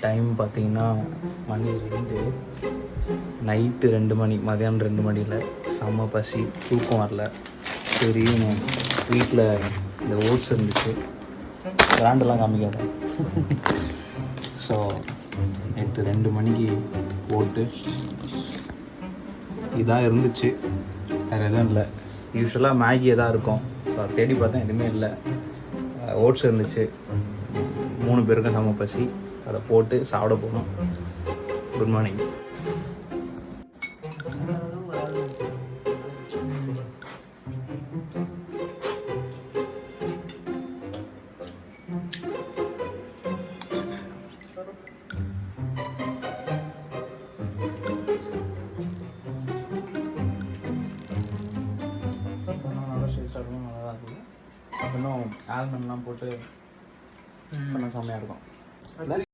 Time பார்த்தீங்கன்னா மணி 2, night 2 மணி, மதியானம் 2 மணியில். செம்ம பசி, தூக்கம் வரல. சரி வீட்டில் இந்த ஓட்ஸ் இருந்துச்சு, பிராண்டெல்லாம் காமிக்காத. ஸோ நைட்டு 2 மணிக்கு போட்டு இதாக இருந்துச்சு, வேறு எதுவும் இல்லை. யூஸ்வலாக மேகி எதாவது இருக்கும், ஸோ அதை தேடி பார்த்தேன், எதுவுமே இல்லை. ஓட்ஸ் இருந்துச்சு, 3 பேருக்கும் செம்ம பசி, அதை போட்டு சாப்பிட போனோம். Good morning. இன்னும் ஆல்மண்ட்லாம் போட்டு பண்ண செம்மையாக இருக்கும்.